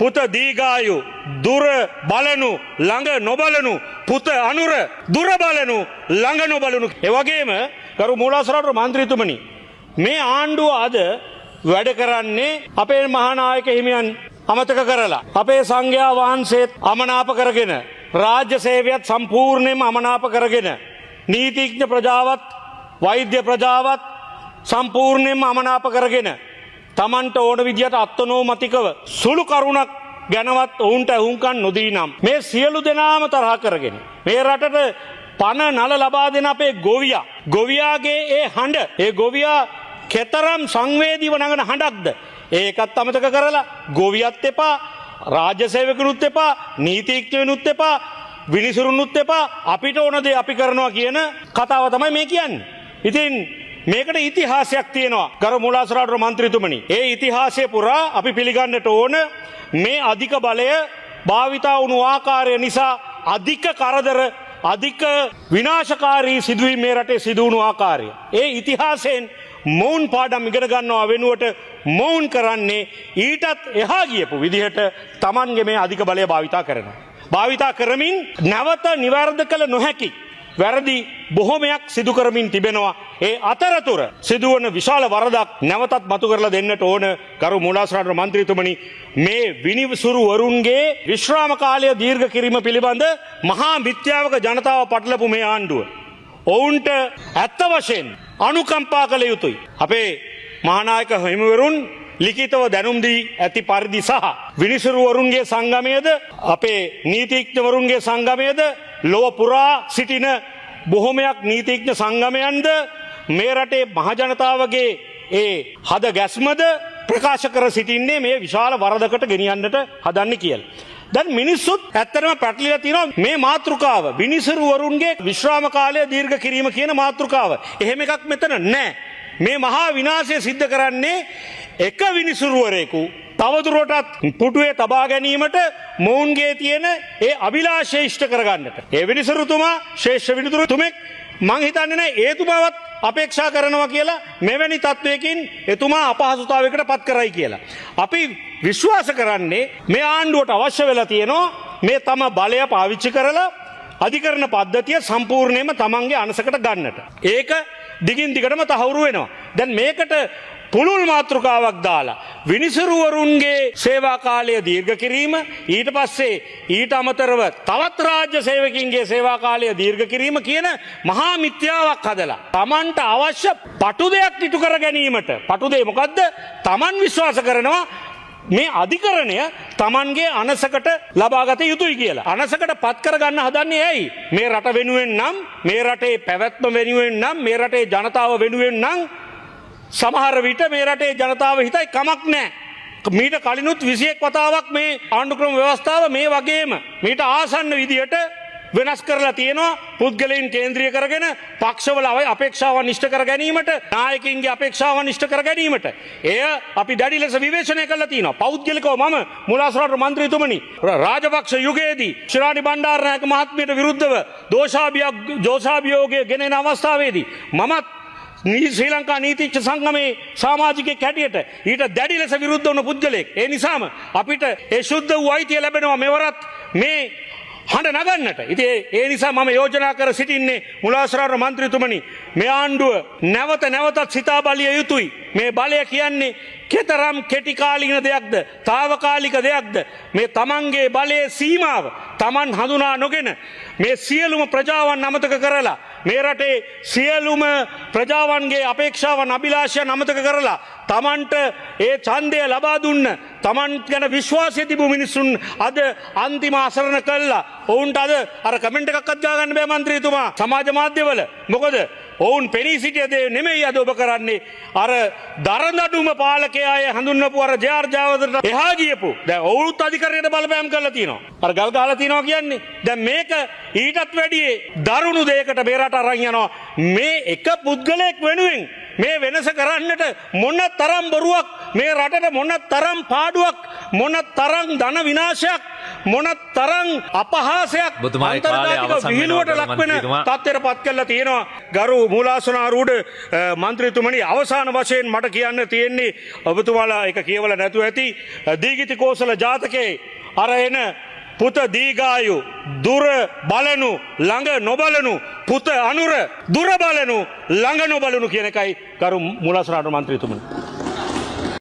පුත දීගායු දුර බලනු ළඟ නොබලනු පුත අනුර දුර බලනු ළඟ නොබලනු. ඒ වගේම කරු මූලාශ්‍රාවට මන්ත්‍රීතුමනි මේ ආණ්ඩුව අද වැඩ කරන්නේ අපේ මහානායක හිමියන් අමතක කරලා අපේ සංඝයා වහන්සේත් අමනාප කරගෙන රාජ්‍ය සේවයත් සම්පූර්ණයෙන්ම අමනාප කරගෙන නීතිඥ ප්‍රජාවත් වෛද්‍ය ප්‍රජාවත් සම්පූර්ණයෙන්ම අමනාප කරගෙන තමන්ට ඕන විදියට අත්නෝමතිකව සුළු කරුණක් ගැනවත් ඔවුන්ට ඇහුම්කන් නොදී නම් මේ සියලු දෙනාම තරහ කරගෙන මේ රටට පණ නල ලබා දෙන අපේ ගොවියාගේ ඒ හඬ ඒ ගොවියා කෙතරම් සංවේදීව නගන හඬක්ද ඒකත් අමතක කරලා ගොවියත් එපා රාජ්‍ය සේවකනුත් එපා නීතිඥයනුත් එපා විනිසුරුනුත් එපා අපිට ඕන දේ අපි කරනවා කියන කතාව තමයි මේ කියන්නේ. ඉතින් මේකට ඉතිහාසයක් තියෙනවා ගරු මූලාශ්‍රාවට මන්ත්‍රීතුමනි. ඒ ඉතිහාසය පුරා අපි පිළිගන්නට ඕන මේ අධික බලය භාවිතා වුණු ආකාරය නිසා අධික කරදර අධික විනාශකාරී සිදුවීම් මේ රටේ සිදු වුණු ආකාරය. ඒ ඉතිහාසයෙන් මොවුන් පාඩම් ඉගෙන ගන්නවා වෙනුවට මොවුන් කරන්නේ ඊටත් එහා ගියපු විදිහට Tamanගේ මේ අධික බලය භාවිතා කරනවා. භාවිතා කරමින් නැවත නිවැරදි කළ නොහැකි වැරදි බොහොමයක් සිදු කරමින් තිබෙනවා. ඒ අතරතුර සිදුවන විශාල වරදක් නැවතත් මතු කරලා දෙන්නට ඕන ගරු මූලාශ්‍රාවට මන්ත්‍රීතුමනි මේ විනිසුරු වරුන්ගේ විශ්‍රාම කාලය දීර්ඝ කිරීම පිළිබඳ මහා මිත්‍යාවක ජනතාව පටලපු මේ ආණ්ඩුව ඔවුන්ට ඇත්ත වශයෙන් අනුකම්පා කළ යුතුයි. අපේ මහානායක හිමිවරුන් ලිඛිතව දැනුම් දී ඇති පරිදි සහ විනිසුරුවරුන්ගේ සංගමයේද අපේ නීතිඥවරුන්ගේ සංගමයේද ලොව පුරා සිටින බොහොමයක් නීතිඥ සංගමයන්ද මේ රටේ මහජනතාවගේ ඒ හද ගැස්මද ප්‍රකාශ කර සිටින්නේ මේ විශාල වරදකට ගෙනියන්නට හදන්නේ කියලා. දැන් මිනිස්සුත් ඇත්තටම පැටලිලා තියෙනවා මේ මාතෘකාව විනිසුරුවරුන්ගේ විශ්‍රාම කාලය දීර්ඝ කිරීම කියන මාතෘකාව. එහෙම එකක් මෙතන නැහැ. මේ මහා විනාශය සිද්ධ කරන්නේ එක විනිසුරුවරයෙකු තවදුරටත් පුටුවේ තබා ගැනීමට මොවුන්ගේ තියෙන ඒ අභිලාෂය ඉෂ්ට කරගන්නට. ඒ විනිසුරුතුමා ශ්‍රේෂ්ඨ විනිසුරුතුමෙක් මං හිතන්නේ නැහැ එතුමාවත් අපේක්ෂා කරනවා කියලා මෙවැනි තත්වයකින් එතුමා අපහසුතාවයකට පත් කරයි කියලා. අපි විශ්වාස කරන්නේ මේ ආණ්ඩුවට අවශ්‍ය වෙලා තියෙනවා මේ තම බලය පාවිච්චි කරලා අධිකරණ පද්ධතිය සම්පූර්ණයෙන්ම තමන්ගේ අනසකට ගන්නට. ඒක දිගින් දිගටම තහවුරු වෙනවා. දැන් මේකට පුළුල් මාතෘකාවක් දාලා විනිසුරුවරුන්ගේ සේවා කාලය දීර්ඝ කිරීම ඊට පස්සේ ඊට අමතරව තවත් රාජ්‍ය සේවකින්ගේ සේවා කාලය දීර්ඝ කිරීම කියන මහා මිත්‍යාවක් හදලා Tamanට අවශ්‍ය පටු දෙයක් ඉටු කර ගැනීමට පටු දෙය මොකද්ද? Taman විශ්වාස කරනවා මේ අධිකරණය Tamanගේ අනසකට ලබාගත යුතුයි කියලා. අනසකට පත් කරගන්න හදන්නේ ඇයි? මේ රට වෙනුවෙන් නම් මේ රටේ පැවැත්ම වෙනුවෙන් නම් මේ රටේ ජනතාව වෙනුවෙන් නම් සමහර විට මේ රටේ ජනතාව හිතයි කමක් නැහැ. මීට කලිනුත් 21 වතාවක් මේ ආණ්ඩුක්‍රම ව්‍යවස්ථාව මේ වගේම මීට ආසන්න විදියට වෙනස් කරලා තියෙනවා. පුද්ගලයන් කේන්ද්‍රීය කරගෙන පක්ෂවල අපේක්ෂාවන් ඉෂ්ට කර ගැනීමට නායකින්ගේ අපේක්ෂාවන් ඉෂ්ට කර ගැනීමට එය අපි දැඩි ලෙස විවේචනය කරලා තියෙනවා. පෞද්ගලිකව මම මූලාශ්‍රාවට මන්ත්‍රීතුමනි රාජපක්ෂ යුගයේදී ශිරාණි බණ්ඩාරනායක මහත්මියට විරුද්ධව දෝෂාභියෝගය ගෙනෙන අවස්ථාවේදී මමත් ශ්‍රී ලංකා නීතිඥ සංගමේ සමාජිකයෙක් හැටියට ඊට දැඩි ලෙස විරුද්ධ වුණ පුද්ගලයෙක්. ඒ නිසාම අපිට ඒ ශුද්ධ වූ අයිතිය ලැබෙනවා මෙවරත් මේ හඬ නගන්නට. ඉතින් ඒ නිසා මම යෝජනා කර සිටින්නේ මූලාශ්‍රාවට මන්ත්‍රීතුමනි මේ ආණ්ඩුව නැවතත් සිතා බලිය යුතුයි. මේ බලය කියන්නේ කෙතරම් කෙටි කාලින දෙයක්ද తాවකාලික දෙයක්ද මේ තමන්ගේ බලයේ සීමාව තමන් හඳුනා නොගෙන මේ සියලුම ප්‍රජාවන් අමතක කරලා මේ රටේ සියලුම ප්‍රජාවන්ගේ අපේක්ෂාවන් අභිලාෂයන් අමතක කරලා තමන්ට ඒ ඡන්දය ලබා දුන්න තමන් ගැන විශ්වාසය තිබු මිනිසුන් අද අන්තිම අසරණ කළා. ඔවුන්ට අද අර කමෙන්ට් එකක්වත් දාගන්න බෑ මන්ත්‍රීතුමා සමාජ මාධ්‍යවල. මොකද ඔවුන් පෙනී සිටිය දේ නෙමෙයි අද ඔබ කරන්නේ. අර දරදඬුම පාලකයා අය හඳුන්වපු අර ජේ.ආර්. ජයවර්ධනට එහා ගියපු දැන් ඔවුන්ත් අධිකරණයට බලපෑම් කරලා තියෙනවා. අර ගල් ගහලා තියෙනවා කියන්නේ. දැන් මේක ඊටත් වැඩි දරුණු දෙයකට මේ රට අරන් යනවා. මේ එක පුද්ගලයෙක් වෙනුවෙන් මේ වෙනස කරන්නට මොන තරම් බොරුවක් මේ රටට මොන තරම් පාඩුවක් මොන තරම් ධන විනාශයක් මොන තරම් අපහාසයක් ඔබතුමාගේ කාලය අවසන් විහිළුවට වෙනවා ලක් වෙන මන්ත්‍රීතුමා. තත්ත්වයට පත් කරලා තියෙනවා ගරු මූලාසනාරූඪ මන්ත්‍රීතුමනි. අවසාන වශයෙන් මට කියන්න තියෙන්නේ ඔබතුමාලා ඒක කියවලා නැතුව ඇති දීගිති කෝසල ජාතකයේ අර එන පුත දීගායු දුර බලනු ළඟ නොබලනු පුත අනුර දුර බලනු ළඟ නොබලනු කියන එකයි ගරු මූලාසනාරූඪ මන්ත්‍රීතුමනි.